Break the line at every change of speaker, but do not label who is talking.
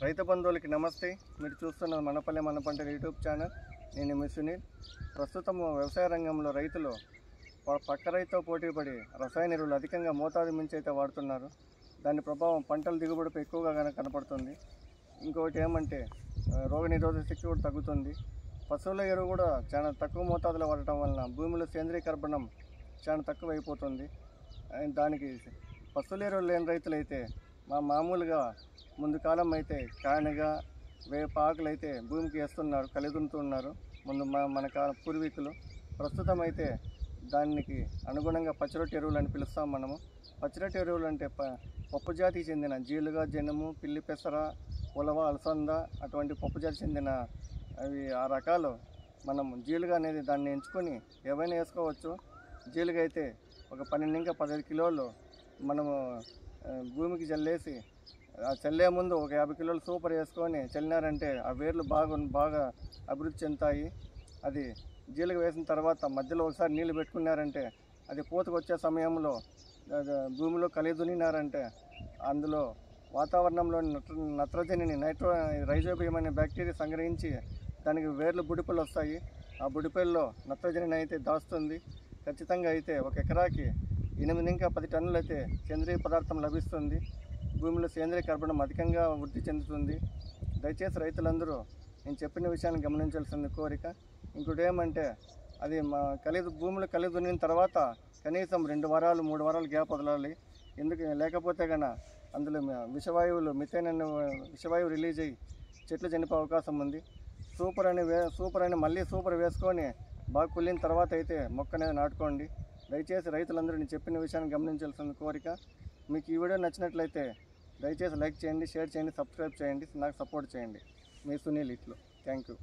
రైతు బంధువులకి నమస్తే. మీరు చూస్తున్న మనపల్లె మన పంట యూట్యూబ్ ఛానల్. నేను మీ సునీల్. ప్రస్తుతం వ్యవసాయ రంగంలో రైతులు పక్క రైతుతో పోటీపడి రసాయన ఎరువులు అధికంగా మోతాదు మించి అయితే వాడుతున్నారు. దాని ప్రభావం పంటల దిగుబడిపై ఎక్కువగా కనపడుతుంది. ఇంకొకటి ఏమంటే రోగనిరోధక శక్తి కూడా తగ్గుతుంది. పశువుల ఎరువు కూడా చాలా తక్కువ మోతాదులో వాడటం వలన భూమిలో సేంద్రీయ కర్బనం చాలా తక్కువ అయిపోతుంది. దానికి పశువుల ఎరువులు లేని రైతులైతే మామూలుగా ముందు కాలం అయితే కానగా వేప ఆకులు అయితే భూమికి వేస్తున్నారు, కలిదుంటున్నారు మన పూర్వీకులు. ప్రస్తుతం అయితే దానికి అనుగుణంగా పచ్చిరొట్టు ఎరువులు అని పిలుస్తాం మనము. పచ్చిరొట్టు ఎరువులు అంటే పప్పు జాతికి చెందిన జీలుగా, జనుము, పిల్లి పెసర, ఉలవ, అలసంద అటువంటి పప్పు జాతికి చెందిన అవి ఆ రకాలు. మనం జీలుగా అనేది దాన్ని ఎంచుకొని ఏవైనా వేసుకోవచ్చు. జీలుగా అయితే ఒక 12 ఇంకా 15 కిలోలు మనము భూమికి చల్లేసి ఆ చల్లే ముందు ఒక 50 కిలోలు సూపర్ వేసుకొని చల్లినారంటే ఆ వేర్లు బాగా అభివృద్ధి చెందుతాయి. అది జీలుగా వేసిన తర్వాత మధ్యలో ఒకసారి నీళ్ళు పెట్టుకున్నారంటే అది పూతకు వచ్చే సమయంలో భూమిలో కలిదునినారంటే అందులో వాతావరణంలోని నత్రజనిని రైజోబియం అనే బ్యాక్టీరియా సంగ్రహించి దానికి వేర్లు బుడిపలు వస్తాయి. ఆ బుడిపల్లో నత్రజనిని అయితే దాస్తుంది. ఖచ్చితంగా అయితే ఒక ఎకరాకి 8 ఇంకా 10 టన్నులు అయితే సేంద్రీయ పదార్థం లభిస్తుంది. భూమిలో సేంద్రీయ కర్బనం అధికంగా వృద్ధి చెందుతుంది. దయచేసి రైతులందరూ నేను చెప్పిన విషయాన్ని గమనించాల్సింది కోరిక. ఇంకోటి ఏమంటే అది భూమిలో కలిగి దున్నిన తర్వాత కనీసం 2 వారాలు 3 వారాలు గ్యాప్ వదలాలి. లేకపోతే కన్నా అందులో విషవాయువులు మిథేన్ అనే విషవాయువు రిలీజ్ అయ్యి చెట్లు చనిపోయే అవకాశం ఉంది. సూపర్ అని మళ్ళీ సూపర్ వేసుకొని బాగా కుళ్ళిన తర్వాత అయితే మొక్క అనేది నాటుకోండి. దయచేసి రైతులందరూ నేను చెప్పిన విషయాన్ని గమనించాల్సిన కోరిక. మీకు ఈ వీడియో నచ్చినట్లయితే దయచేసి లైక్ చేయండి, షేర్ చేయండి, సబ్స్క్రైబ్ చేయండి, నాకు సపోర్ట్ చేయండి. మీ సునీల్ ఇట్లు. Thank you.